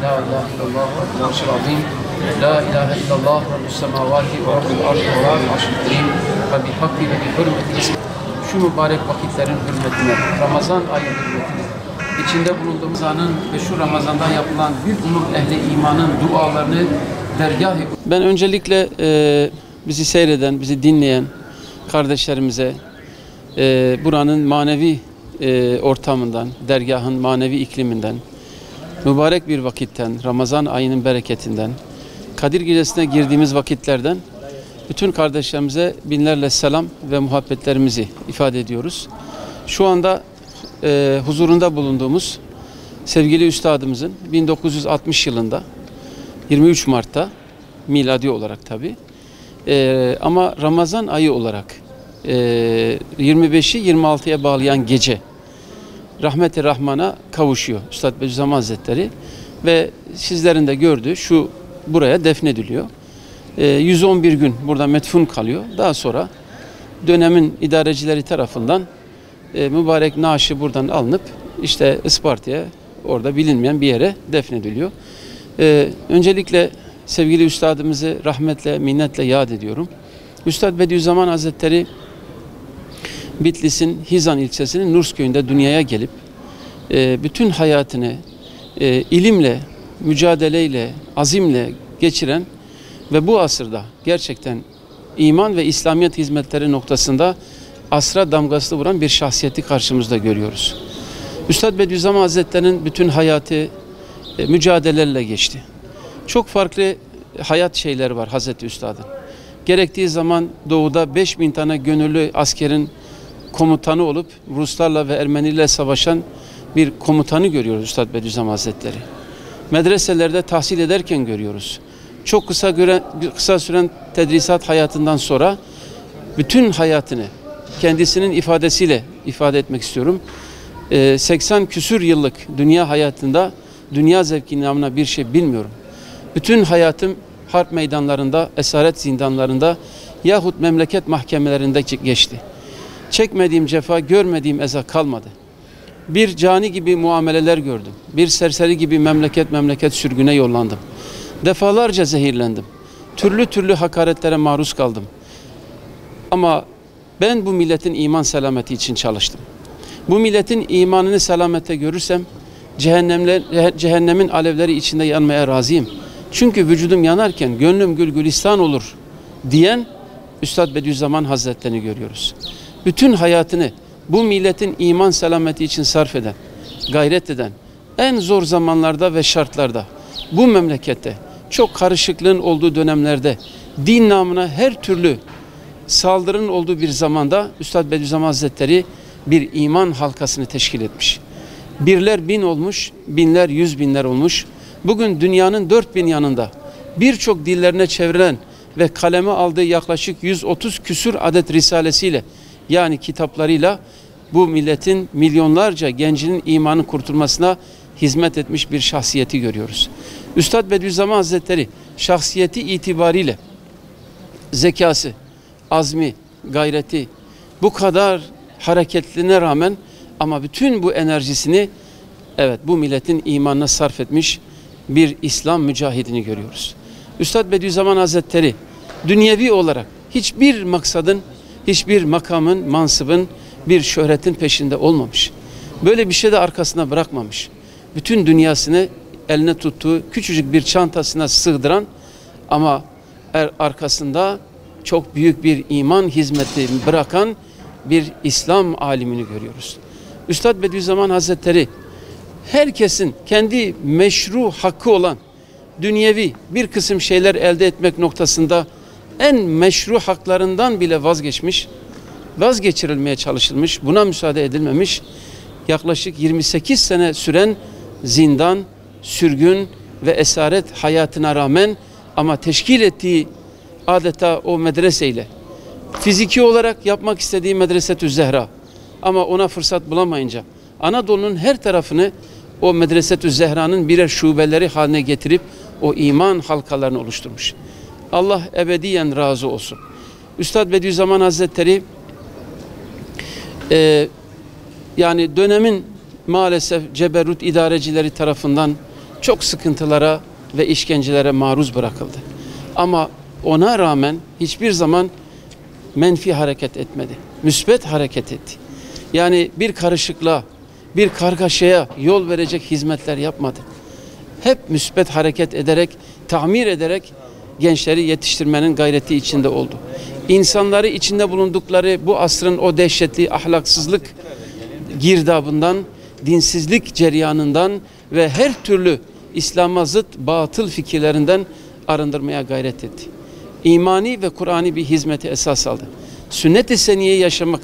La ilahe illallah ve arşil azim. La ilahe illallah ve müssemavati ve rabbul arş ve rabbul arşil kerim ve bihakki ve bihürmeti ismi. Şu mübarek vakitlerin hürmetine, Ramazan ayı hürmetine, içinde bulunduğumuz anın ve şu Ramazan'da yapılan bir umut ehli imanın dualarını dergâh. Ben öncelikle bizi seyreden, bizi dinleyen kardeşlerimize buranın manevi ortamından, dergahın manevi ikliminden, mübarek bir vakitten, Ramazan ayının bereketinden, Kadir Gecesi'ne girdiğimiz vakitlerden bütün kardeşlerimize binlerle selam ve muhabbetlerimizi ifade ediyoruz. Şu anda huzurunda bulunduğumuz sevgili üstadımızın 1960 yılında 23 Mart'ta miladi olarak tabi ama Ramazan ayı olarak 25'i 26'ya bağlayan gece rahmet-i Rahman'a kavuşuyor Üstad Bediüzzaman Hazretleri ve sizlerin de gördüğü buraya defnediliyor. 111 gün burada metfun kalıyor. Daha sonra dönemin idarecileri tarafından mübarek naaşı buradan alınıp işte Isparta'ya, orada bilinmeyen bir yere defnediliyor. Öncelikle sevgili üstadımızı rahmetle, minnetle yad ediyorum. Üstad Bediüzzaman Hazretleri Bitlis'in Hizan ilçesinin Nurs köyünde dünyaya gelip bütün hayatını ilimle, mücadeleyle, azimle geçiren ve bu asırda gerçekten iman ve İslamiyet hizmetleri noktasında asra damgasını vuran bir şahsiyeti karşımızda görüyoruz. Üstad Bediüzzaman Hazretleri'nin bütün hayatı mücadelelerle geçti. Çok farklı hayat şeyleri var Hazreti Üstad'ın. Gerektiği zaman doğuda 5000 tane gönüllü askerin komutanı olup Ruslarla ve Ermenilerle savaşan bir komutanı görüyoruz Üstad Bediüzzaman Hazretleri. Medreselerde tahsil ederken görüyoruz. Çok kısa süren tedrisat hayatından sonra bütün hayatını kendisinin ifadesiyle ifade etmek istiyorum. 80 küsür yıllık dünya hayatında dünya zevki namına bir şey bilmiyorum. Bütün hayatım harp meydanlarında, esaret zindanlarında yahut memleket mahkemelerinde geçti. Çekmediğim cefa, görmediğim eza kalmadı. Bir cani gibi muameleler gördüm. Bir serseri gibi memleket sürgüne yollandım. Defalarca zehirlendim. Türlü hakaretlere maruz kaldım. Ama ben bu milletin iman selameti için çalıştım. Bu milletin imanını selamette görürsem cehennemin alevleri içinde yanmaya razıyım. Çünkü vücudum yanarken gönlüm gülistan olur diyen Üstad Bediüzzaman Hazretlerini görüyoruz. Bütün hayatını bu milletin iman selameti için sarf eden, gayret eden, en zor zamanlarda ve şartlarda bu memlekette çok karışıklığın olduğu dönemlerde din namına her türlü saldırının olduğu bir zamanda Üstad Bediüzzaman Hazretleri bir iman halkasını teşkil etmiş. Birler bin olmuş, binler yüz binler olmuş. Bugün dünyanın 4000 yanında birçok dillerine çevrilen ve kaleme aldığı yaklaşık 130 küsür adet risalesiyle yani kitaplarıyla bu milletin milyonlarca gencinin imanın kurtulmasına hizmet etmiş bir şahsiyeti görüyoruz. Üstad Bediüzzaman Hazretleri şahsiyeti itibariyle zekası, azmi, gayreti bu kadar hareketliğine rağmen ama bütün bu enerjisini bu milletin imanına sarf etmiş bir İslam mücahidini görüyoruz. Üstad Bediüzzaman Hazretleri dünyevi olarak hiçbir maksadın, hiçbir makamın, mansıbın, bir şöhretin peşinde olmamış. Böyle bir şey de arkasına bırakmamış. Bütün dünyasını eline tuttuğu küçücük bir çantasına sığdıran ama arkasında çok büyük bir iman hizmeti bırakan bir İslam alimini görüyoruz. Üstad Bediüzzaman Hazretleri herkesin kendi meşru hakkı olan dünyevi bir kısım şeyler elde etmek noktasında en meşru haklarından bile vazgeçirilmeye çalışılmış, buna müsaade edilmemiş. Yaklaşık 28 sene süren zindan, sürgün ve esaret hayatına rağmen ama teşkil ettiği adeta o medreseyle fiziki olarak yapmak istediği Medresetü Zehra ama ona fırsat bulamayınca Anadolu'nun her tarafını o Medresetü Zehra'nın birer şubeleri haline getirip o iman halkalarını oluşturmuş. Allah ebediyen razı olsun. Üstad Bediüzzaman Hazretleri yani dönemin maalesef ceberrut idarecileri tarafından çok sıkıntılara ve işkencelere maruz bırakıldı. Ama ona rağmen hiçbir zaman menfi hareket etmedi. Müsbet hareket etti. Yani bir karışıklığa, bir kargaşaya yol verecek hizmetler yapmadı. Hep müsbet hareket ederek, tamir ederek gençleri yetiştirmenin gayreti içinde oldu. İnsanları içinde bulundukları bu asrın o dehşetli ahlaksızlık girdabından, dinsizlik cereyanından ve her türlü İslam'a zıt batıl fikirlerinden arındırmaya gayret etti. İmani ve Kur'ani bir hizmeti esas aldı. Sünnet-i seniyeyi yaşamak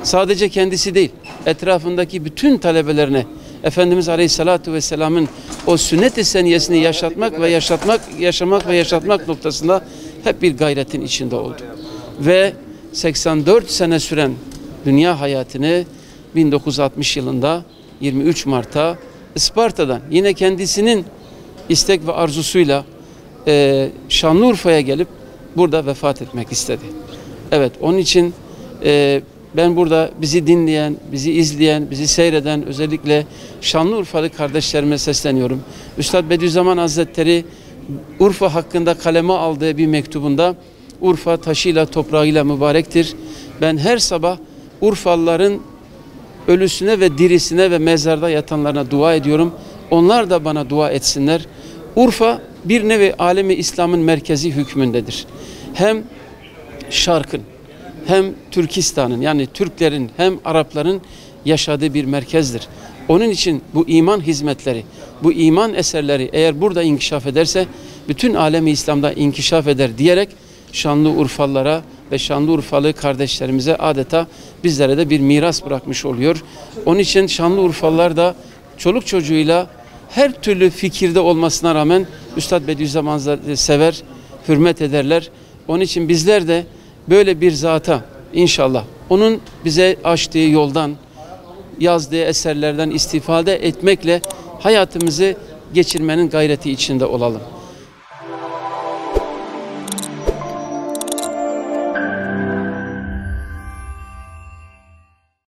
sadece kendisi değil, etrafındaki bütün talebelerine Efendimiz Aleyhisselatü Vesselam'ın o sünnet-i seniyesini yaşamak ve yaşatmak noktasında hep bir gayretin içinde oldu. Ve 84 sene süren dünya hayatını 1960 yılında 23 Mart'ta Isparta'dan yine kendisinin istek ve arzusuyla Şanlıurfa'ya gelip burada vefat etmek istedi. Evet, onun için ben burada bizi dinleyen, bizi izleyen, bizi seyreden özellikle Şanlıurfalı kardeşlerime sesleniyorum. Üstad Bediüzzaman Hazretleri Urfa hakkında kaleme aldığı bir mektubunda Urfa taşıyla toprağıyla mübarektir. Ben her sabah Urfalıların ölüsüne ve dirisine ve mezarda yatanlarına dua ediyorum. Onlar da bana dua etsinler. Urfa bir nevi alemi İslam'ın merkezi hükmündedir. Hem Şark'ın hem Türkistan'ın yani Türklerin hem Arapların yaşadığı bir merkezdir. Onun için bu iman hizmetleri, bu iman eserleri eğer burada inkişaf ederse bütün alemi İslam'da inkişaf eder diyerek Şanlıurfalılara ve Şanlıurfalı kardeşlerimize adeta bizlere de bir miras bırakmış oluyor. Onun için Şanlıurfalılar da çoluk çocuğuyla her türlü fikirde olmasına rağmen Üstad Bediüzzaman'ı sever, hürmet ederler. Onun için bizler de böyle bir zata inşallah onun bize açtığı yoldan, yazdığı eserlerden istifade etmekle hayatımızı geçirmenin gayreti içinde olalım.